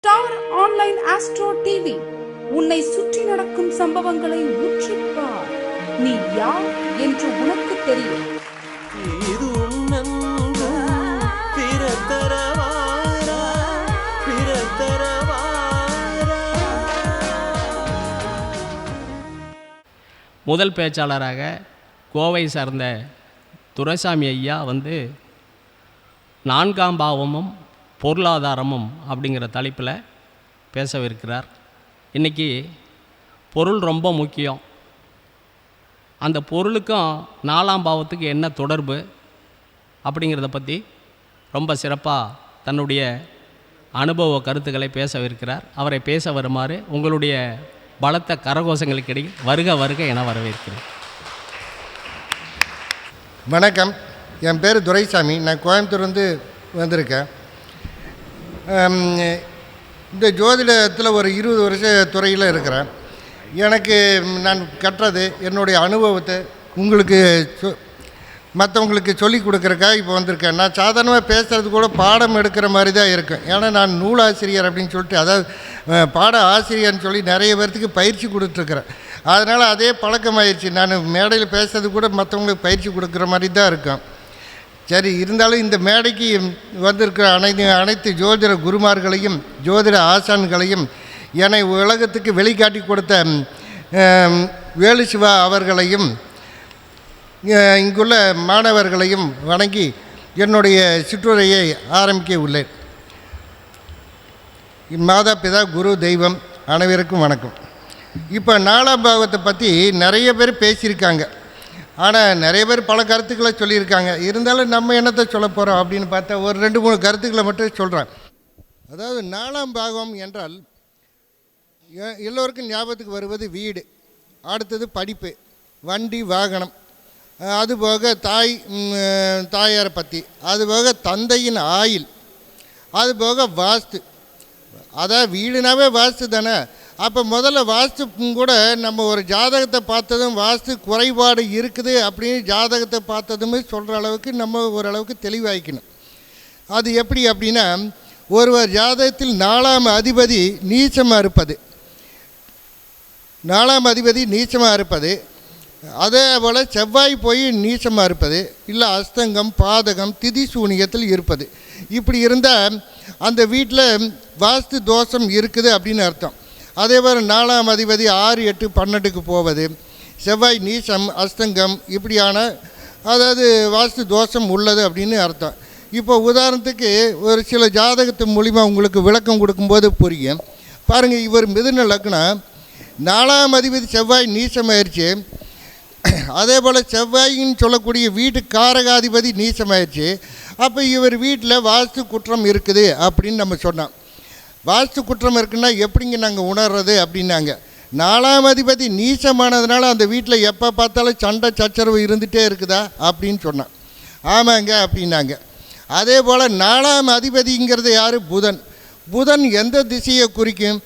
Star online astro TV உன்னை சுற்றி நடக்கும் சம்பவங்களை உற்றுப்பார். நீ யார் என்று உனக்கு தெரியும். முதல் பேச்சாளராக கோவை சார்ந்த துரைசாமி ஐயா நான்காம் பாவமும் பொருளாதாரமும் அப்படிங்கிற தலைப்பில் பேசவிருக்கிறார். இன்றைக்கி பொருள் ரொம்ப முக்கியம். அந்த பொருளுக்கும் நாலாம் பாவத்துக்கு என்ன தொடர்பு அப்படிங்கிறத பற்றி ரொம்ப சிறப்பாக தன்னுடைய அனுபவ கருத்துக்களை பேசவிருக்கிறார். அவரை பேச வருமாறு உங்களுடைய பலத்த கரகோஷங்களுக்கிடையே வருக வருக என வரவேற்கிறேன். வணக்கம், என் பேர் துரைசாமி. நான் கோயம்புத்தூர்லேருந்து வந்திருக்கேன். இந்த ஜோதிடத்தில் ஒரு 20 வருஷ துறையில் இருக்கிறேன். எனக்கு நான் கற்றது என்னுடைய அனுபவத்தை உங்களுக்கு மற்றவங்களுக்கு சொல்லிக் கொடுக்குறக்காக இப்போ வந்திருக்கேன். நான் சாதாரணமாக பேசுகிறது கூட பாடம் எடுக்கிற மாதிரி தான் இருக்கும். ஏன்னா நான் நூலாசிரியர் அப்படின்னு சொல்லிட்டு, அதாவது பாட ஆசிரியர்னு சொல்லி நிறைய பேர்த்துக்கு பயிற்சி கொடுத்துருக்குறேன். அதனால் அதே பழக்கமாயிடுச்சு. நான் மேடையில் பேசுறது கூட மற்றவங்களுக்கு பயிற்சி கொடுக்குற மாதிரி தான் இருக்கும். சரி, இருந்தாலும் இந்த மேடைக்கு வந்திருக்கிற அனைத்து ஜோதிட குருமார்களையும் ஜோதிட ஆசான்களையும் என்னை உலகத்துக்கு வெளிக்காட்டி கொடுத்த வேலு சிவா அவர்களையும் இங்குள்ள மாணவர்களையும் வணங்கி என்னுடைய சிற்றுரையை ஆரம்பிக்க உள்ளேன். மாதா பிதா குரு தெய்வம் அனைவருக்கும் வணக்கம். இப்போ நாலாம் பாவத்தை பற்றி நிறைய பேர் பேசியிருக்காங்க. ஆனால் நிறைய பேர் பல கருத்துக்களை சொல்லியிருக்காங்க. இருந்தாலும் நம்ம என்னத்தை சொல்ல போகிறோம் அப்படின்னு பார்த்தா ஒரு 2-3 கருத்துக்களை மட்டும் சொல்கிறேன். அதாவது நாலாம் பாகம் என்றால் எல்லோருக்கும் ஞாபகத்துக்கு வருவது வீடு, அடுத்தது படிப்பு, வண்டி வாகனம், அதுபோக தாயாரை பற்றி, அதுபோக தந்தையின் ஆயில், அதுபோக வாஸ்து. அதாவது வீடுனாவே வாஸ்து தானே. அப்போ முதல்ல வாஸ்து கூட நம்ம ஒரு ஜாதகத்தை பார்த்ததும் வாஸ்து குறைபாடு இருக்குது அப்படின்னு ஜாதகத்தை பார்த்ததுமே சொல்கிற அளவுக்கு நம்ம ஓரளவுக்கு தெளிவாய்க்கணும். அது எப்படி அப்படின்னா, ஒருவர் ஜாதகத்தில் 4ஆம் அதிபதி நீச்சமாக இருப்பது, அதே போல் செவ்வாய் போய் நீச்சமாக இருப்பது, இல்லை அஸ்தங்கம் பாதகம் திதி சூனியத்தில் இருப்பது, இப்படி இருந்தால் அந்த வீட்டில் வாஸ்து தோஷம் இருக்குது அப்படின்னு அர்த்தம். அதே போல் 4ஆம் அதிபதி 6, 8, 12க்கு போவது, செவ்வாய் நீச்சம் அஸ்தங்கம் இப்படியான அதாவது வாஸ்து தோஷம் உள்ளது அப்படின்னு அர்த்தம். இப்போ உதாரணத்துக்கு ஒரு சில ஜாதகத்து மூலிமா உங்களுக்கு விளக்கம் கொடுக்கும்போது புரியும். பாருங்கள், இவர் மிதுன லக்னம், 4ஆம் அதிபதி செவ்வாய் நீச்சமாயிருச்சு. அதே போல் செவ்வாயின்னு சொல்லக்கூடிய வீட்டு காரகாதிபதி நீச்சமாயிருச்சு. அப்போ இவர் வீட்டில் வாஸ்து குற்றம் இருக்குது அப்படின்னு நம்ம சொன்னோம். வாஸ்து குற்றம் இருக்குன்னா எப்படிங்க நாங்கள் உணர்றது அப்படின்னாங்க. 4ஆம் அதிபதி நீச்சமானதுனால அந்த வீட்டில் எப்போ பார்த்தாலும் சண்டை சச்சரவு இருந்துகிட்டே இருக்குதா அப்படின்னு சொன்னான். ஆமாங்க அப்படின்னாங்க. அதே போல் 4ஆம் அதிபதிங்கிறது யார்? புதன். புதன் எந்த திசையை குறிக்கும்?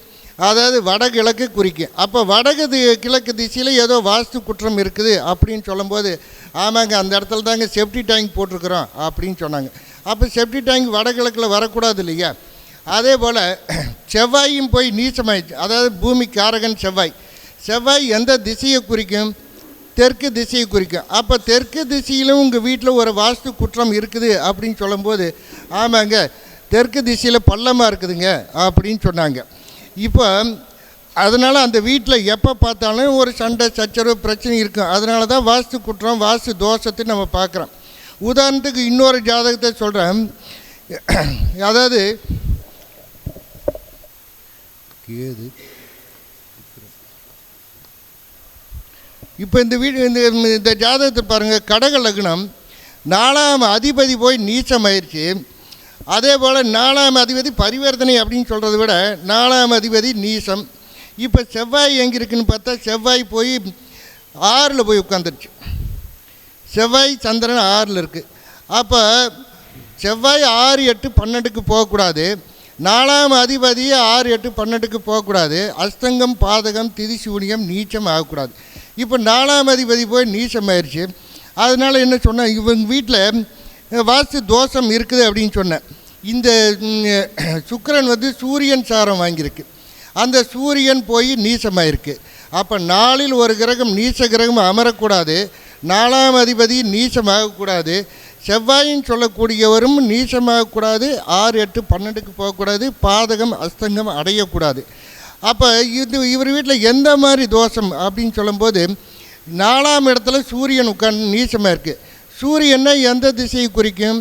அதாவது வடகிழக்கு குறிக்கும். அப்போ கிழக்கு திசையில் ஏதோ வாஸ்து குற்றம் இருக்குது அப்படின்னு சொல்லும்போது, ஆமாங்க அந்த இடத்துல தாங்க செப்டி டேங்க் போட்டிருக்கிறோம் அப்படின்னு சொன்னாங்க. அப்போ செப்டி டேங்க் வடகிழக்கில் வரக்கூடாது இல்லையா? அதே போல் செவ்வாயும் போய் நீச்சமாயிடுச்சு. அதாவது பூமி காரகன் செவ்வாய் எந்த திசையை குறிக்கும்? தெற்கு திசையை குறிக்கும். அப்போ தெற்கு திசையிலும் உங்கள் வீட்டில் ஒரு வாஸ்து குற்றம் இருக்குது அப்படின்னு சொல்லும்போது, ஆமாங்க தெற்கு திசையில் பள்ளமாக இருக்குதுங்க அப்படின்னு சொன்னாங்க. இப்போ அதனால் அந்த வீட்டில் எப்போ பார்த்தாலும் ஒரு சண்டை சச்சரவு பிரச்சனை இருக்கும். அதனால தான் வாஸ்து குற்றம் வாஸ்து தோஷத்தை நம்ம பார்க்குறோம். உதாரணத்துக்கு இன்னொரு ஜாதகத்தை சொல்கிறேன். அதாவது இப்போ இந்த ஜாதகத்தை பாருங்கள், கடக லக்னம், 4ஆம் அதிபதி போய் நீச்சமாயிருச்சு. அதே போல் 4ஆம் அதிபதி பரிவர்த்தனை அப்படின்னு சொல்கிறத விட 4ஆம் அதிபதி நீசம். இப்போ செவ்வாய் எங்கே இருக்குதுன்னு பார்த்தா செவ்வாய் போய் 6ல் போய் உட்காந்துருச்சு. செவ்வாய் சந்திரன் 6ல் இருக்குது. அப்போ செவ்வாய் 6, 8, 12க்கு போகக்கூடாது. 4ஆம் அதிபதி 6, 8, 12க்கு போகக்கூடாது. அஸ்தங்கம் பாதகம் திதி சூனியம் நீச்சம் ஆகக்கூடாது. இப்போ 4ஆம் அதிபதி போய் நீச்சமாயிருச்சு. அதனால் என்ன சொன்னேன், இவங்க வீட்டில் வாஸ்து தோஷம் இருக்குது அப்படின்னு சொன்னேன். இந்த சுக்கிரன் வந்து சூரியன் சாரம் வாங்கியிருக்கு. அந்த சூரியன் போய் நீசமாயிருக்கு. அப்போ நாளில் ஒரு கிரகம் நீச கிரகம் அமரக்கூடாது, 4ஆம் அதிபதி நீசமாகக்கூடாது, செவ்வாயின் சொல்லக்கூடியவரும் நீசமாகக்கூடாது, 6, 8, 12க்கு போகக்கூடாது, பாதகம் அஸ்தங்கம் அடையக்கூடாது. அப்போ இவர் வீட்டில் எந்த மாதிரி தோஷம் அப்படின்னு சொல்லும்போது 4ஆம் இடத்துல சூரியன் உட்கார்ந்து நீசமாக இருக்குது. சூரியனை எந்த திசையை குறிக்கும்?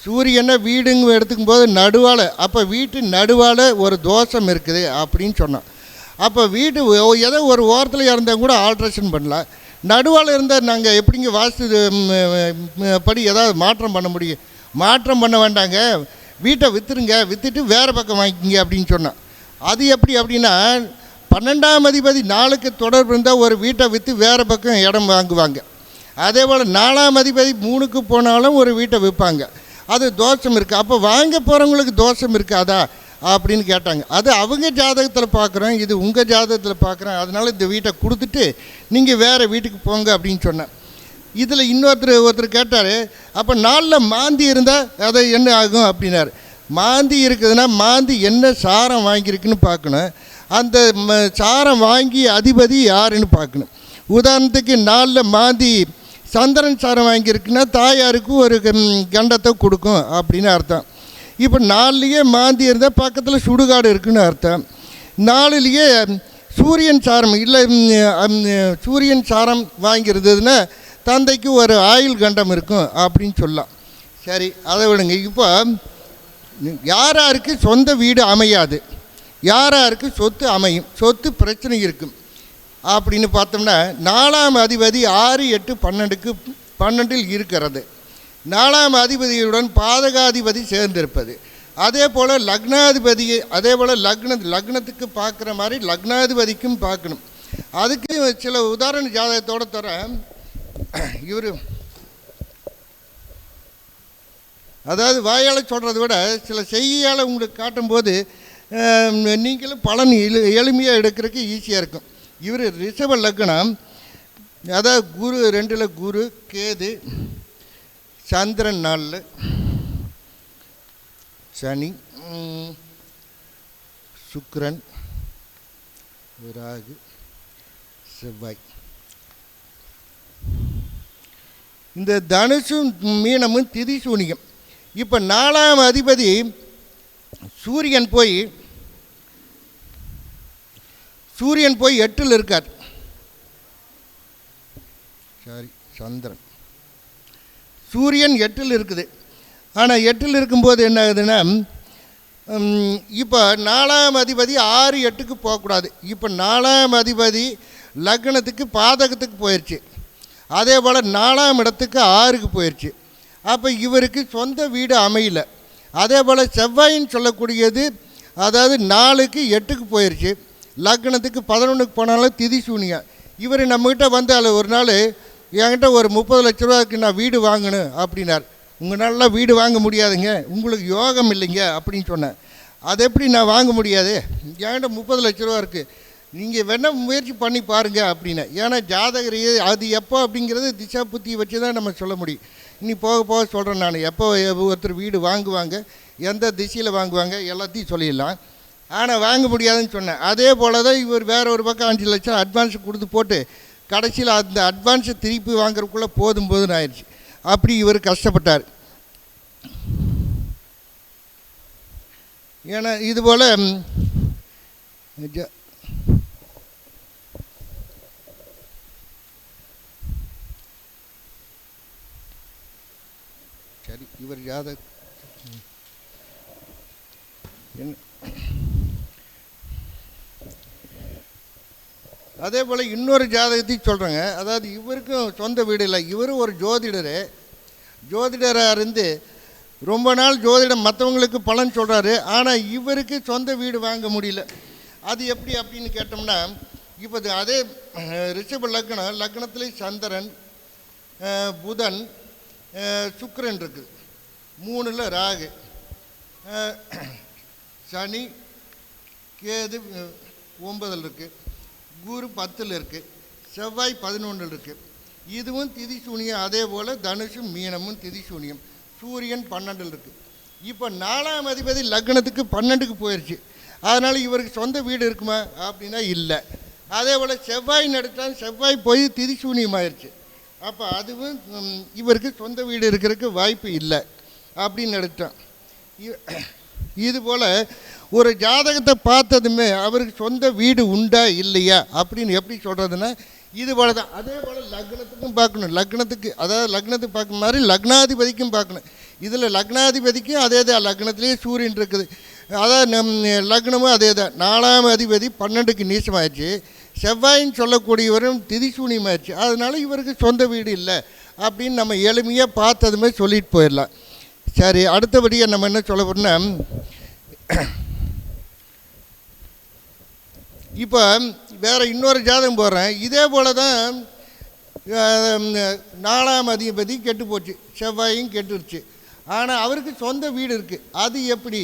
சூரியனை வீடுங்க எடுத்துக்கும் போது நடுவால், அப்போ வீட்டு நடுவால் ஒரு தோஷம் இருக்குது அப்படின்னு சொன்னோம். அப்போ வீடு ஏதோ ஒரு ஓரத்தில் இருந்தால் கூட ஆல்ட்ரேஷன் பண்ணலாம். நடுவால் இருந்தால் நாங்கள் எப்படிங்க வாஸ்து படி ஏதாவது மாற்றம் பண்ண முடியும்? மாற்றம் பண்ண வேண்டாங்க, வீட்டை விற்றுருங்க, விற்றுட்டு வேறு பக்கம் வாங்கிக்கிங்க அப்படின்னு சொன்னோம். அது எப்படி அப்படின்னா 12ஆம் அதிபதி 4க்கு தொடர்பு இருந்தால் ஒரு வீட்டை விற்று வேறு பக்கம் இடம் வாங்குவாங்க. அதே போல் 4ஆம் அதிபதி 3க்கு போனாலும் ஒரு வீட்டை விற்பாங்க. அது தோஷம் இருக்குது. அப்போ வாங்க போகிறவங்களுக்கு தோஷம் இருக்காதா அப்படின்னு கேட்டாங்க. அது அவங்க ஜாதகத்தில் பார்க்குறோம், இது உங்கள் ஜாதகத்தில் பார்க்குறேன், அதனால் இந்த வீட்டை கொடுத்துட்டு நீங்கள் வேறு வீட்டுக்கு போங்க அப்படின்னு சொன்னேன். இதில் ஒருத்தர் கேட்டார், அப்போ 4ல் மாந்தி இருந்தால் அதை என்ன ஆகும் அப்படின்னாரு. மாந்தி இருக்குதுன்னா மாந்தி என்ன சாரம் வாங்கியிருக்குன்னு பார்க்கணும். அந்த சாரம் வாங்கி அதிபதி யாருன்னு பார்க்கணும். உதாரணத்துக்கு 4ல் மாந்தி சந்திரன் சாரம் வாங்கியிருக்குன்னா தாயாருக்கு ஒரு கண்டத்தை கொடுக்கும் அப்படின்னு அர்த்தம். இப்போ 4லேயே மாந்தி இருந்தால் பக்கத்தில் சுடுகாடு இருக்குன்னு அர்த்தம். 4லேயே சூரியன் சாரம் இல்லை, சூரியன் சாரம் வாங்கியிருந்ததுன்னா தந்தைக்கு ஒரு ஆயுள் கண்டம் இருக்கும் அப்படின்னு சொல்லலாம். சரி, அதை விடுங்க. இப்போ யாராருக்கு சொந்த வீடு அமையாது, யாராருக்கு சொத்து அமையும், சொத்து பிரச்சனை இருக்கும் அப்படின்னு பார்த்தோம்னா 4ஆம் அதிபதி 6, 8, 12ல் இருக்கிறது. 4ஆம் அதிபதியுடன் பாதகாதிபதி சேர்ந்திருப்பது. அதே போல் லக்னாதிபதியை, அதே போல் லக்னத்துக்கு பார்க்குற மாதிரி லக்னாதிபதிக்கும் பார்க்கணும். அதுக்கு சில உதாரண ஜாதகத்தோடு தர இவர், அதாவது வாயால் சொல்கிறத விட சில செய்தியால் உங்களுக்கு காட்டும்போது நீங்களும் பலன் எளிமையாக எடுக்கிறதுக்கு ஈஸியாக இருக்கும். இவர் ரிஷப லக்னம், அதாவது குரு 2ல் குரு, கேது, சந்திரன் 4, சனி, சுக்கிரன், ராகு, செவ்வாய். இந்த தனுசும் மீனமும் திதி சூனியம். இப்போ 4ஆம் அதிபதி சூரியன் போய் 8ல் இருக்கார். சாரி, சந்திரன். சூரியன் 8ல் இருக்குது. ஆனால் 8ல் இருக்கும்போது என்ன ஆகுதுன்னா, இப்போ 4ஆம் அதிபதி 6, 8க்கு போகக்கூடாது. இப்போ 4ஆம் அதிபதி லக்னத்துக்கு பாதகத்துக்கு போயிடுச்சு. அதே போல் 4ஆம் இடத்துக்கு 6க்கு போயிடுச்சு. அப்போ இவருக்கு சொந்த வீடு அமையல. அதே போல் செவ்வாயின்னு சொல்லக்கூடியது, அதாவது 4க்கு 8க்கு போயிடுச்சு, லக்னத்துக்கு 11க்கு போனாலும் திதி சூனியம். இவர் நம்மக்கிட்ட வந்தால் ஒரு நாள் என்கிட்ட ஒரு 30 லட்ச ரூபாய்க்கு நான் வீடு வாங்கணும் அப்படின்னார். உங்களால் வீடு வாங்க முடியாதுங்க, உங்களுக்கு யோகம் இல்லைங்க அப்படின்னு சொன்னேன். அது எப்படி நான் வாங்க முடியாது, என்கிட்ட 30 லட்ச ரூபா இருக்குது, நீங்கள் வேணால் முயற்சி பண்ணி பாருங்கள் அப்படின்னு. ஏன்னா ஜாதகர் அது எப்போ அப்படிங்கிறது திசா புத்தி வச்சு தான் நம்ம சொல்ல முடியும். இனி போக போக சொல்கிறேன் நான், எப்போ ஒருத்தர் வீடு வாங்குவாங்க, எந்த திசையில் வாங்குவாங்க, எல்லாத்தையும் சொல்லிடலாம். ஆனால் வாங்க முடியாதுன்னு சொன்னேன். அதே போல் தான் இவர் வேறு ஒரு பக்கம் 5 லட்சம் அட்வான்ஸ் கொடுத்து போட்டு கடைசியில் அந்த அட்வான்ஸை திருப்பி வாங்குறதுக்குள்ளே போதும்னு ஆயிடுச்சு. அப்படி இவர் கஷ்டப்பட்டார். ஏன்னா இதுபோல் சரி, இவர் ஜாதக அதே போல் இன்னொரு ஜாதகத்தையும் சொல்கிறேங்க. அதாவது இவருக்கும் சொந்த வீடு இல்லை. இவரும் ஒரு ஜோதிடராக இருந்து ரொம்ப நாள் ஜோதிடம் மற்றவங்களுக்கு பலன் சொல்கிறாரு. ஆனால் இவருக்கு சொந்த வீடு வாங்க முடியல. அது எப்படி அப்படின்னு கேட்டோம்னா, இப்போ அதே ரிஷப லக்னத்திலே சந்திரன், புதன், சுக்கிரன் இருக்குது, 3ல் ராகு, சனி, கேது 9ல் இருக்குது, குரு 10ல் இருக்குது, செவ்வாய் 11ல் இருக்குது. இதுவும் திதி சூனியம். அதே போல் தனுஷும் மீனமும் திதி சூனியம். சூரியன் 12ல் இருக்குது. இப்போ 4ஆம் அதிபதி லக்னத்துக்கு 12க்கு போயிடுச்சு. அதனால் இவருக்கு சொந்த வீடு இருக்குமா அப்படின்னா இல்லை. அதே போல் செவ்வாய் எடுத்தால் செவ்வாய் போய் திதிசூனியமாயிருச்சு. அப்போ அதுவும் இவருக்கு சொந்த வீடு இருக்கிறதுக்கு வாய்ப்பு இல்லை அப்படின்னு எடுத்தான். இதுபோல் ஒரு ஜாதகத்தை பார்த்ததுமே அவருக்கு சொந்த வீடு உண்டா இல்லையா அப்படின்னு எப்படி சொல்கிறதுன்னா இது போல தான். அதே போல் லக்னத்துக்கும் பார்க்கணும். லக்னத்துக்கு அதாவது லக்னத்துக்கு பார்க்குற மாதிரி லக்னாதிபதிக்கும் பார்க்கணும். இதில் லக்னாதிபதிக்கும் அதே தான், லக்னத்திலேயே சூரியன் இருக்குது. அதாவது லக்னமும் அதே தான். 4ஆம் அதிபதி 12க்கு நீச்சமாயிடுச்சு. செவ்வாயின்னு சொல்லக்கூடியவரும் திதிசூனியமாயிடுச்சு. அதனால் இவருக்கு சொந்த வீடு இல்லை அப்படின்னு நம்ம எளிமையாக பார்த்ததுமே சொல்லிட்டு போயிடலாம். சரி, அடுத்தபடியாக நம்ம என்ன சொல்ல போகிறோம்னா, இப்போ வேறு இன்னொரு ஜாதகம் போடுறேன். இதே போல் தான் 4ஆம் அதிபதி கெட்டு போச்சு, செவ்வாயும் கெட்டுருச்சு. ஆனால் அவருக்கு சொந்த வீடு இருக்குது. அது எப்படி?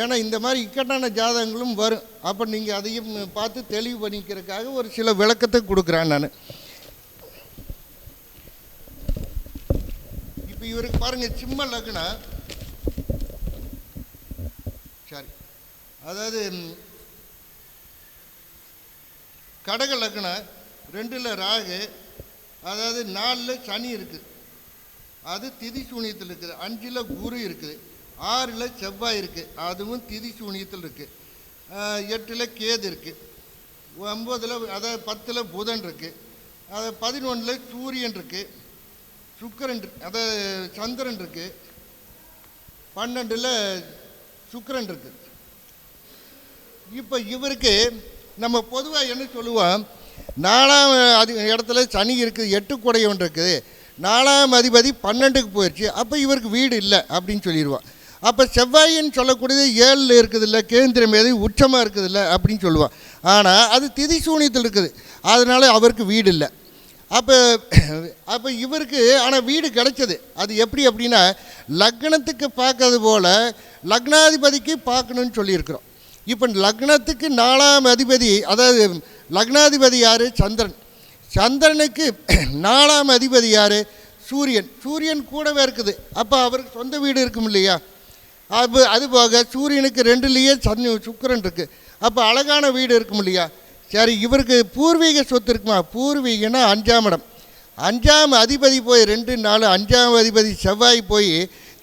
ஏன்னா இந்த மாதிரி இக்கட்டான ஜாதகங்களும் வரும். அப்போ நீங்கள் அதையும் பார்த்து தெளிவு பண்ணிக்கிறதுக்காக ஒரு சில விளக்கத்தை கொடுக்குறேன் நான். இப்போ இவருக்கு பாருங்கள், சிம்ம லக்னம், சரி, அதாவது கடக லக்னம், 2ல் ராகு, அதாவது 4ல் சனி இருக்குது, அது திதி சூனியத்தில் இருக்குது. 5ல் குரு இருக்குது. 6ல் செவ்வாய் இருக்குது, அதுவும் திதி சூனியத்தில் இருக்குது. 8ல் கேது இருக்குது. 9ல் அதாவது 10ல் புதன் இருக்குது. அது 11ல் சூரியன் இருக்குது. சுக்கிரன் அதாவது சந்திரன் இருக்குது. 12ல் சுக்கிரன் இருக்குது. இப்போ இவருக்கு நம்ம பொதுவாக என்ன சொல்லுவோம், 4ஆம் இடத்துல சனி இருக்குது, 8 குடையவன் இருக்குது, 4ஆம் அதிபதி 12க்கு போயிடுச்சு, அப்போ இவருக்கு வீடு இல்லை அப்படின்னு சொல்லிடுவான். அப்போ செவ்வாயின்னு சொல்லக்கூடியது 7ல் இருக்குது இல்லை, கேந்திரம் எது உச்சமாக இருக்குது இல்லை அப்படின்னு சொல்லுவான். ஆனால் அது திதி சூனியத்தில் இருக்குது, அதனால் அவருக்கு வீடு இல்லை. அப்போ இவருக்கு ஆனால் வீடு கிடைச்சது. அது எப்படி அப்படின்னா, லக்னத்துக்கு பார்க்கறது போல் லக்னாதிபதிக்கு பார்க்கணுன்னு சொல்லியிருக்கிறோம். இப்போ லக்னத்துக்கு 4ஆம் அதிபதி, அதாவது லக்னாதிபதி யார்? சந்திரன். சந்திரனுக்கு 4ஆம் அதிபதி யார்? சூரியன். சூரியன் கூடவே இருக்குது. அப்போ அவருக்கு சொந்த வீடு இருக்கும் இல்லையா? அதுபோக சூரியனுக்கு 2லேயே சுக்கிரன் இருக்குது. அப்போ அழகான வீடு இருக்கும் இல்லையா? சரி, இவருக்கு பூர்வீக சொத்து இருக்குமா? பூர்வீகன்னா 5ஆம் இடம். 5ஆம் அதிபதி போய் 2, 4, 5ஆம் அதிபதி செவ்வாய் போய்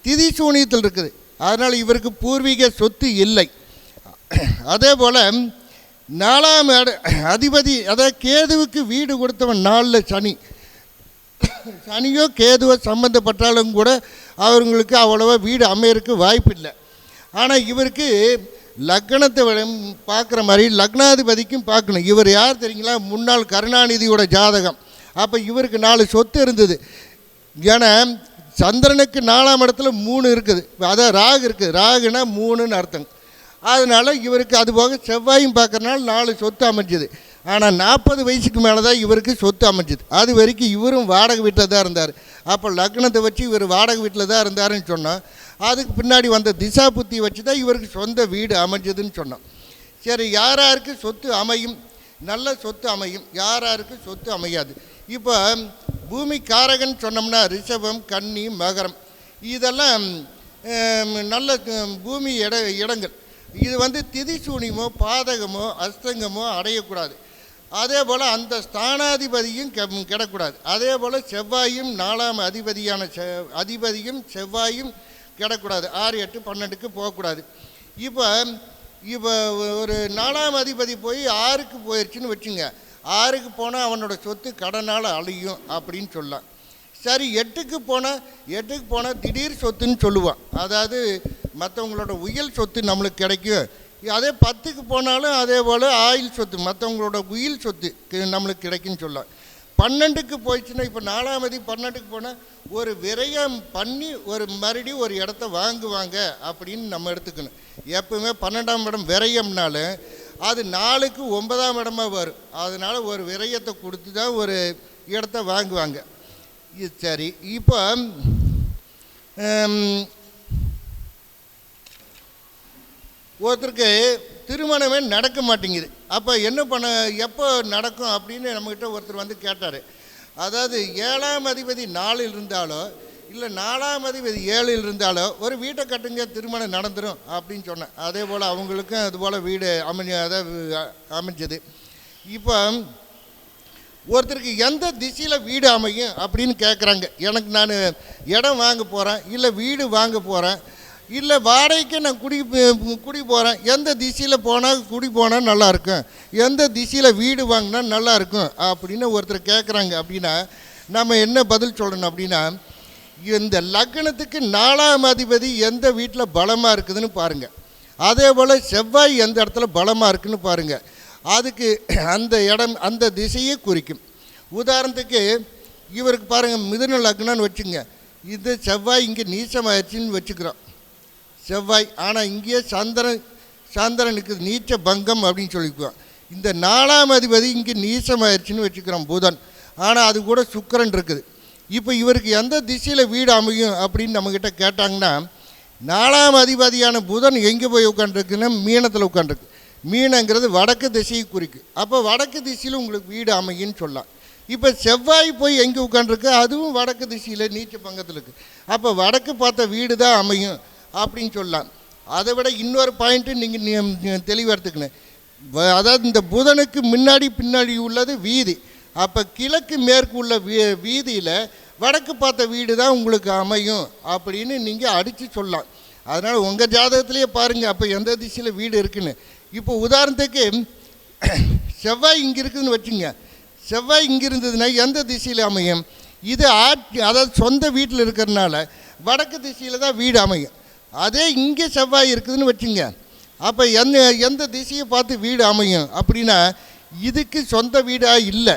திதி சூனியத்தில் இருக்குது. அதனால் இவருக்கு பூர்வீக சொத்து இல்லை. அதே போல் 4ஆம் அதிபதி, அதாவது கேதுவுக்கு வீடு கொடுத்தவன் 4ல் சனி. சனியோ கேதுவோ சம்மந்தப்பட்டாலும் கூட அவங்களுக்கு அவ்வளோவா வீடு அமையறதுக்கு வாய்ப்பு இல்லை. ஆனால் இவருக்கு லக்னத்தை பார்க்குற மாதிரி லக்னாதிபதிக்கும் பார்க்கணும். இவர் யார் தெரியுங்களா? முன்னாள் கருணாநிதியோட ஜாதகம். அப்போ இவருக்கு 4 சொத்து இருந்தது. ஏன்னா சந்திரனுக்கு 4ஆம் இடத்துல 3 இருக்குது, அதான் ராகு இருக்குது. ராகுனா 3ன்னு அர்த்தம். அதனால் இவருக்கு அதுபோக செவ்வாயும் பார்க்குறனால 4 சொத்து அமைஞ்சுது. ஆனால் 40 வயசுக்கு மேலே தான் இவருக்கு சொத்து அமைஞ்சுது. அது வரைக்கும் இவரும் வாடகை வீட்டில் தான் இருந்தார். அப்போ லக்னத்தை வச்சு இவர் வாடகை வீட்டில் தான் இருந்தாருன்னு சொன்னோம். அதுக்கு பின்னாடி வந்த திசா புத்தி வச்சு தான் இவருக்கு சொந்த வீடு அமைஞ்சதுன்னு சொன்னோம். சரி, யாராருக்கு சொத்து அமையும்? நல்ல சொத்து அமையும், யாராருக்கு சொத்து அமையாது. இப்போ பூமி காரகன் சொன்னோம்னா ரிஷபம், கன்னி, மகரம், இதெல்லாம் நல்ல பூமி இடங்கள். இது திதி சூனியமோ பாதகமோ அஸ்தங்கமோ அடையக்கூடாது. அதே போல் அந்த ஸ்தானாதிபதியும் கிடக்கூடாது. அதே போல் செவ்வாயும் 4ஆம் அதிபதியும் செவ்வாயும் கிடக்கூடாது. 6, 8, 12க்கு போகக்கூடாது. இப்போ ஒரு 4ஆம் அதிபதி போய் 6க்கு போயிடுச்சுன்னு வச்சுங்க. 6க்கு போனால் அவனோட சொத்து கடனால் அழியும் அப்படின்னு சொல்லலாம். சரி, 8க்கு போனால் திடீர் சொத்துன்னு சொல்லுவான். அதாவது மற்றவங்களோட உயில் சொத்து நம்மளுக்கு கிடைக்கும். அதே 10க்கு போனாலும் அதே போல் ஆயில் சொத்து, மற்றவங்களோட உயில் சொத்து நம்மளுக்கு கிடைக்குன்னு சொல்லலாம். 12க்கு போயிடுச்சுன்னா, இப்போ 4ஆம் அதிபதி 12க்கு போனால் ஒரு விரயம் பண்ணி மறுபடியும் ஒரு இடத்த வாங்குவாங்க அப்படின்னு நம்ம எடுத்துக்கணும். எப்பவுமே 12ஆம் இடம் விரயம்னாலும் அது 4க்கு 9ஆம் இடமாக வரும். அதனால் ஒரு விரயத்தை கொடுத்து தான் ஒரு இடத்த வாங்குவாங்க. இது சரி. இப்போ ஒருத்தருக்கு திருமணமே நடக்க மாட்டேங்குது. அப்போ என்ன எப்போ நடக்கும் அப்படின்னு நம்மக்கிட்ட ஒருத்தர் கேட்டார். அதாவது 7ஆம் அதிபதி 4ல் இருந்தாலோ இல்லை 4ஆம் அதிபதி 7ல் இருந்தாலோ ஒரு வீட்டை கட்டுங்க, திருமணம் நடந்துடும் அப்படின்னு சொன்னேன். அதே போல் அவங்களுக்கும் அதுபோல் வீடு அமைஞ்சது. இப்போ ஒருத்தருக்கு எந்த திசையில் வீடு அமையும் அப்படின்னு கேட்குறாங்க. எனக்கு நான் இடம் வாங்க போகிறேன், இல்லை வீடு வாங்க போகிறேன், இல்லை வாடகைக்கு நான் குடி போகிறேன், எந்த திசையில் போனால் குடி போனால் நல்லாயிருக்கும், எந்த திசையில் வீடு வாங்கினா நல்லாயிருக்கும் அப்படின்னு ஒருத்தர் கேட்குறாங்க. அப்படின்னா நம்ம என்ன பதில் சொல்லணும் அப்படின்னா, இந்த லக்னத்துக்கு 4ஆம் அதிபதி எந்த வீட்டில் பலமாக இருக்குதுன்னு பாருங்கள். அதே போல் செவ்வாய் எந்த இடத்துல பலமாக இருக்குதுன்னு பாருங்கள். அதுக்கு அந்த இடம் அந்த திசையை குறிக்கும். உதாரணத்துக்கு இவருக்கு பாருங்கள், மிதுன லக்னம்னு வச்சுங்க, இது செவ்வாய் இங்கே நீச்சமாயிடுச்சின்னு வச்சுக்கிறோம் செவ்வாய். ஆனால் இங்கேயே சந்திரனுக்கு நீச்ச பங்கம் அப்படின்னு சொல்லிக்குவோம். இந்த 4ஆம் அதிபதி இங்கே நீச்சமாயிடுச்சின்னு வச்சுக்கிறோம் புதன். ஆனால் அது கூட சுக்கிரன் இருக்குது. இப்போ இவருக்கு எந்த திசையில் வீடு அமையும் அப்படின்னு நம்மக்கிட்ட கேட்டாங்கன்னா, 4ஆம் அதிபதியான புதன் எங்கே போய் உட்காந்துருக்குன்னா மீனத்தில் உட்காந்துருக்கு. மீனங்கிறது வடக்கு திசையை குறிக்கும். அப்போ வடக்கு திசையில் உங்களுக்கு வீடு அமையுன்னு சொல்லலாம். இப்போ செவ்வாய் போய் எங்கே உட்காந்துருக்கு, அதுவும் வடக்கு திசையில் நீச்ச பங்கத்தில் இருக்குது. அப்போ வடக்கு பார்த்த வீடு தான் அமையும் அப்படின்னு சொல்லலாம். அதை விட இன்னொரு பாயிண்ட்டு நீங்கள் தெளிவாக எடுத்துக்கணும். அதாவது இந்த புதனுக்கு முன்னாடி பின்னாடி உள்ளது வீதி. அப்போ கிழக்கு மேற்கு உள்ள வீதியில் வடக்கு பார்த்த வீடு தான் உங்களுக்கு அமையும் அப்படின்னு நீங்கள் அடித்து சொல்லலாம். அதனால் உங்கள் ஜாதகத்திலேயே பாருங்கள் அப்போ எந்த திசையில் வீடு இருக்குன்னு. இப்போ உதாரணத்துக்கு செவ்வாய் இங்கே இருக்குதுன்னு வச்சுங்க, செவ்வாய் இங்கே இருந்ததுன்னா எந்த திசையில் அமையும், இது அதாவது சொந்த வீட்டில் இருக்கிறதுனால வடக்கு திசையில் தான் வீடு அமையும். அதே இங்கே செவ்வாய் இருக்குதுன்னு வச்சுங்க, அப்போ எந்த திசையை பார்த்து வீடு அமையும் அப்படின்னா, இதுக்கு சொந்த வீடாக இல்லை,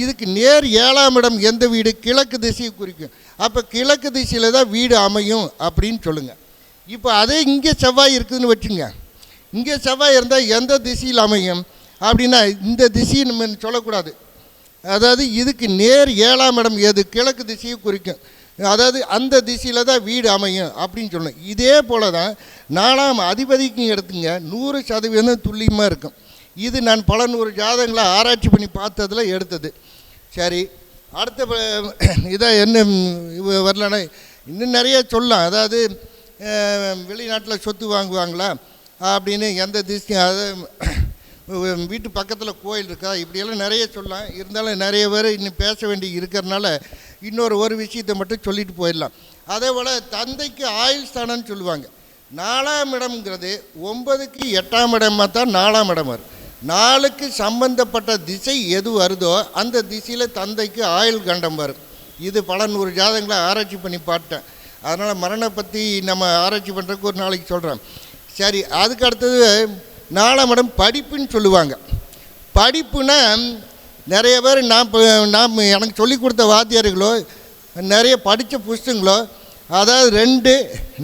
இதுக்கு நேர் 7ஆம் இடம் எந்த வீடு, கிழக்கு திசையை குறிக்கும். அப்போ கிழக்கு திசையில் தான் வீடு அமையும் அப்படின்னு சொல்லுங்கள். இப்போ அதே இங்கே செவ்வாய் இருக்குதுன்னு வச்சுங்க, இங்கே செவ்வாய் இருந்தால் எந்த திசையில் அமையும் அப்படின்னா, இந்த திசையை நம்ம சொல்லக்கூடாது. அதாவது இதுக்கு நேர் 7ஆம் இடம் எது, கிழக்கு திசையை குறிக்கும். அதாவது அந்த திசையில் தான் வீடு அமையும் அப்படின்னு சொல்லணும். இதே போல் தான் 4ஆம் அதிபதிக்கும் எடுத்துங்க 100% துல்லியமாக இருக்கும். இது நான் பல 100 ஜாதகங்களை ஆராய்ச்சி பண்ணி பார்த்ததில் எடுத்தது. சரி, அடுத்த இதை என்ன வரலன்னா இன்னும் நிறைய சொல்லலாம். அதாவது வெளிநாட்டில் சொத்து வாங்குவாங்களா அப்படின்னு, எந்த திசை, அதாவது வீட்டு பக்கத்தில் கோயில் இருக்கா, இப்படியெல்லாம் நிறைய சொல்லலாம். இருந்தாலும் நிறைய பேர் இன்னும் பேச வேண்டி இருக்கிறதுனால ஒரு விஷயத்தை மட்டும் சொல்லிட்டு போயிடலாம். அதே போல் தந்தைக்கு ஆயுள் ஸ்தானம்னு சொல்லுவாங்க. 4ஆம் இடம்ங்கிறது 9க்கு 8ஆம் இடமாக தான் 4ஆம் இடம் வரும். 4க்கு சம்பந்தப்பட்ட திசை எது வருதோ அந்த திசையில் தந்தைக்கு ஆயுள் கண்டம் வரும். இது பல 100 ஜாதகங்களை ஆராய்ச்சி பண்ணி பார்த்தேன். அதனால் மரணம் பற்றி நம்ம ஆராய்ச்சி பண்ணுறதுக்கு ஒரு நாளைக்கு சொல்கிறேன். சரி, அதுக்கு அடுத்தது 4ஆம் இடம் படிப்புன்னு சொல்லுவாங்க. படிப்புனா நிறைய பேர் நாம் எனக்கு சொல்லி கொடுத்த வாத்தியார்களோ நிறைய படித்த புஸ்தகங்களோ, அதாவது 2,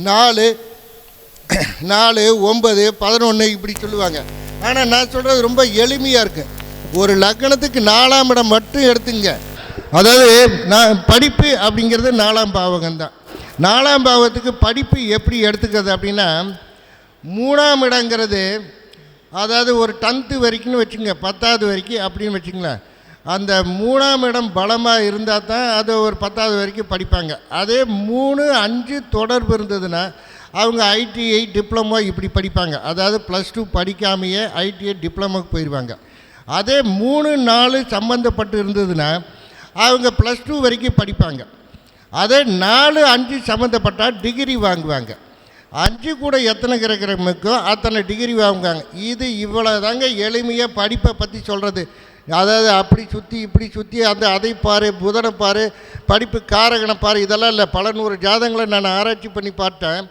4, 4, 9, 11 இப்படி சொல்லுவாங்க. ஆனால் நான் சொல்கிறது ரொம்ப எளிமையாக இருக்கு. ஒரு லக்னத்துக்கு 4ஆம் இடம் மட்டும் எடுத்துங்க. அதாவது படிப்பு அப்படிங்கிறது 4ஆம் பாவகம் தான். 4ஆம் பாவத்துக்கு படிப்பு எப்படி எடுத்துக்கிறது அப்படின்னா, 3ஆம் இடங்கிறது அதாவது ஒரு 10th வரைக்கும்னு வச்சுங்க, 10வது வரைக்கும் அப்படின்னு வச்சுங்களேன். அந்த 3ஆம் இடம் பலமாக இருந்தால் தான் அது ஒரு 10வது வரைக்கும் படிப்பாங்க. அதே 3, 5 தொடர்பு இருந்ததுன்னா அவங்க ITI டிப்ளமோ இப்படி படிப்பாங்க. அதாவது +2 படிக்காமையே ITI டிப்ளமோக்கு போயிடுவாங்க. அதே 3, 4 சம்மந்தப்பட்டு இருந்ததுன்னா அவங்க +2 வரைக்கும் படிப்பாங்க. அதே 4, 5 சம்மந்தப்பட்டால் டிகிரி வாங்குவாங்க. 5 கூட எத்தனை கிரகமுக்கோ அத்தனை டிகிரி வாங்குவாங்க. இது இவ்வளோ தாங்க எளிமையாக படிப்பை பற்றி சொல்கிறது. அதாவது அப்படி சுற்றி இப்படி சுற்றி அதை பாரு, புதனை பாரு, படிப்பு காரகனை பாரு, இதெல்லாம் இல்லை. பல 100 ஜாதகங்களை நான் ஆராய்ச்சி பண்ணி பார்த்தேன்.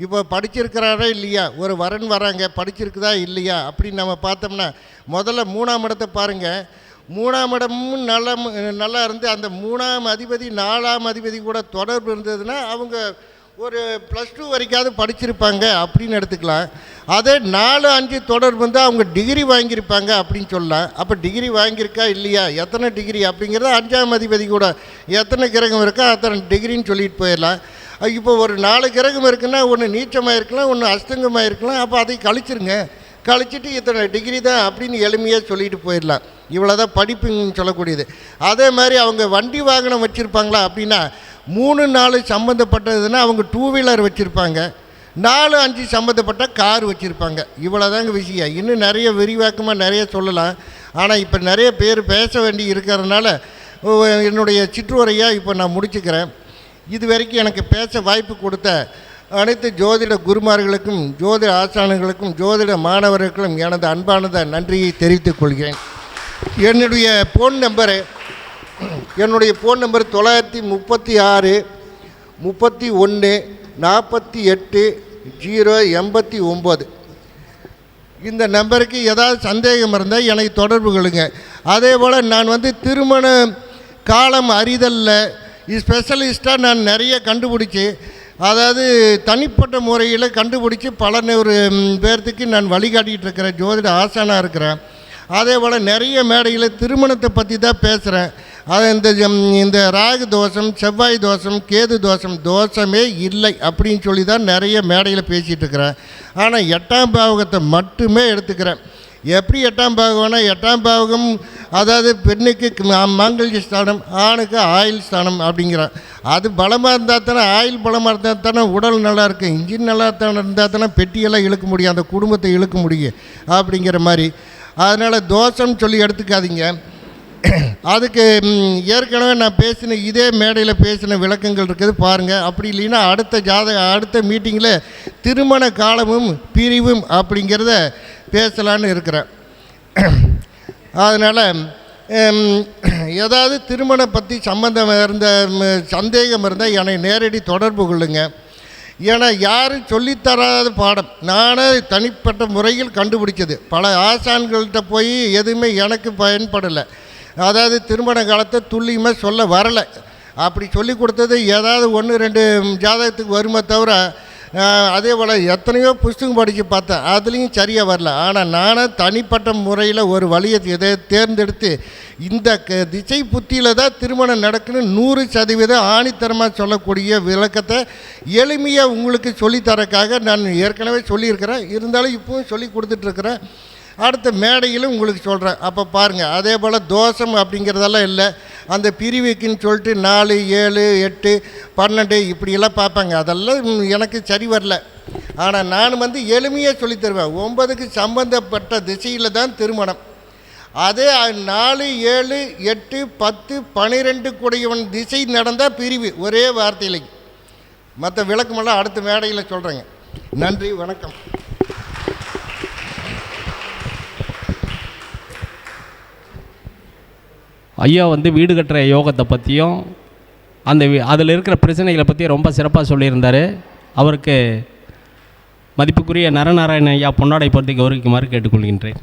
இப்போ படிச்சிருக்கிறாரா இல்லையா, ஒரு வரன் வராங்க, படிச்சிருக்குதா இல்லையா அப்படின்னு நம்ம பார்த்தோம்னா, முதல்ல 3ஆம் இடத்தை பாருங்கள். 3ஆம் இடமும் நல்லா இருந்து அந்த 3ஆம் அதிபதி 4ஆம் அதிபதி கூட தொடர்பு இருந்ததுன்னா அவங்க ஒரு +2 வரைக்காவது படிச்சிருப்பாங்க அப்படின்னு எடுத்துக்கலாம். அதே 4, 5 தொடர்பு இருந்தால் அவங்க டிகிரி வாங்கியிருப்பாங்க அப்படின்னு சொல்லலாம். அப்போ டிகிரி வாங்கியிருக்கா இல்லையா, எத்தனை டிகிரி அப்படிங்கிறத 5ஆம் அதிபதி கூட எத்தனை கிரகம் இருக்கோ அத்தனை டிகிரின்னு சொல்லிட்டு போயிடலாம். இப்போ ஒரு 4 கிரகம் இருக்குன்னா ஒன்று நீச்சமாக இருக்கலாம், ஒன்று அஸ்தங்கமாக இருக்கலாம். அப்போ அதை கழிச்சிட்டு இத்தனை டிகிரி தான் அப்படின்னு எளிமையாக சொல்லிட்டு போயிடலாம். இவ்வளோ தான் படிப்புன்னு சொல்லக்கூடியது. அதே மாதிரி அவங்க வண்டி வாகனம் வச்சுருப்பாங்களா அப்படின்னா 3-4 சம்மந்தப்பட்டதுன்னா அவங்க 2 வீலர் வச்சுருப்பாங்க, 4-5 சம்மந்தப்பட்ட கார் வச்சுருப்பாங்க. இவ்வளோதாங்க விஷயம். இன்னும் நிறைய விரிவாக்கமாக நிறைய சொல்லலாம். ஆனால் இப்போ நிறைய பேர் பேச வேண்டி இருக்கிறதுனால என்னுடைய சிற்றுரையாக இப்போ நான் முடிச்சுக்கிறேன். இது வரைக்கும் எனக்கு பேச வாய்ப்பு கொடுத்த அனைத்து ஜோதிட குருமார்களுக்கும், ஜோதிட ஆசானங்களுக்கும், ஜோதிட மாணவர்களுக்கும் எனது அன்பானத நன்றியை தெரிவித்துக் கொள்கிறேன். என்னுடைய ஃபோன் நம்பர் 936 31 48 089. இந்த நம்பருக்கு ஏதாவது சந்தேகம் இருந்தால் எனக்கு தொடர்பு கொள்ளுங்க. அதே போல் நான் திருமண காலம் அறிதலில் ஸ்பெஷலிஸ்ட்டாக நான் நிறைய கண்டுபிடிச்சி, அதாவது தனிப்பட்ட முறையில் கண்டுபிடிச்சி பல ஒரு பேர்த்துக்கு நான் வழிகாட்டிகிட்டு இருக்கிறேன், ஜோதிட ஆசானாக இருக்கிறேன். அதே போல் நிறைய மேடையில் திருமணத்தை பற்றி தான் பேசுகிறேன். அது இந்த ராகு தோஷம், செவ்வாய் தோஷம், கேது தோஷம் தோஷமே இல்லை அப்படின்னு சொல்லி தான் நிறைய மேடையில் பேசிகிட்டு இருக்கிறேன். ஆனால் 8ஆம் பாவகத்தை மட்டுமே எடுத்துக்கிறேன். எப்படி 8ஆம் பாவகம்னா, 8ஆம் பாவகம் அதாவது பெண்ணுக்கு மாங்கல்ய ஸ்தானம், ஆணுக்கு ஆயில் ஸ்தானம் அப்படிங்கிறான். அது பலமாக இருந்தால் தானே, ஆயில் பலமாக இருந்தால் தானே உடல் நல்லா இருக்கும். இன்ஜின் நல்லா இருந்தால் தானே பெட்டியெல்லாம் இழுக்க முடியும், அந்த குடும்பத்தை இழுக்க முடியும் அப்படிங்கிற மாதிரி. அதனால் தோஷம்னு சொல்லி எடுத்துக்காதீங்க. அதுக்கு ஏற்கனவே நான் பேசின இதே மேடையில் பேசின விளக்கங்கள் இருக்குது பாருங்கள். அப்படி இல்லைன்னா அடுத்த மீட்டிங்கில் திருமண காலமும் பிரிவும் அப்படிங்கிறத பேசலான்னு இருக்கிறேன். அதனால் ஏதாவது திருமணம் பற்றி சந்தேகம் இருந்தால் என்னை நேரடி தொடர்பு கொள்ளுங்க. ஏன்னா யாரும் சொல்லித்தராத பாடம் நானே தனிப்பட்ட முறையில் கண்டுபிடிச்சது. பல ஆசான்கள்கிட்ட போய் எதுவுமே எனக்கு பயன்படலை. அதாவது திருமண காலத்தை துல்லியமாக சொல்ல வரலை. அப்படி சொல்லி கொடுத்தது ஏதாவது 1-2 ஜாதகத்துக்கு வருமே தவிர, அதே போல் எத்தனையோ புஸ்தகம் படித்து பார்த்தேன், அதுலேயும் சரியாக வரல. ஆனால் நானே தனிப்பட்ட முறையில் ஒரு வழியை தேர்ந்தெடுத்து இந்த திசை புத்தியில் தான் திருமணம் நடக்குன்னு 100% ஆணித்தரமாக சொல்லக்கூடிய விளக்கத்தை எளிமையாக உங்களுக்கு சொல்லித்தரக்காக நான் ஏற்கனவே சொல்லியிருக்கிறேன். இருந்தாலும் இப்போவும் சொல்லி கொடுத்துட்ருக்குறேன். அடுத்த மேடையிலும் உங்களுக்கு சொல்கிறேன். அப்போ பாருங்கள். அதே போல் தோஷம் அப்படிங்கிறதெல்லாம் இல்லை. அந்த பிரிவுக்குன்னு சொல்லிட்டு 4, 7, 8, 12 இப்படியெல்லாம் பார்ப்பாங்க. அதெல்லாம் எனக்கு சரி வரல. ஆனால் நான் எளிமையாக சொல்லித்தருவேன். 9க்கு சம்பந்தப்பட்ட திசையில் தான் திருமணம். அதே 4, 7, 8, 10, 12 கூடியவன் திசை நடந்தால் பிரிவு. ஒரே வார்த்தையில். மற்ற விளக்கமெல்லாம் அடுத்த மேடையில் சொல்கிறேங்க. நன்றி, வணக்கம். ஐயா வீடு கட்டுற யோகத்தை பற்றியும் அதில் இருக்கிற பிரச்சனைகளை பற்றி ரொம்ப சிறப்பாக சொல்லியிருந்தார். அவருக்கு மதிப்புக்குரிய நரநாராயண ஐயா பொன்னாடை பற்றி கௌரவிக்குமாறு கேட்டுக்கொள்கின்றேன்.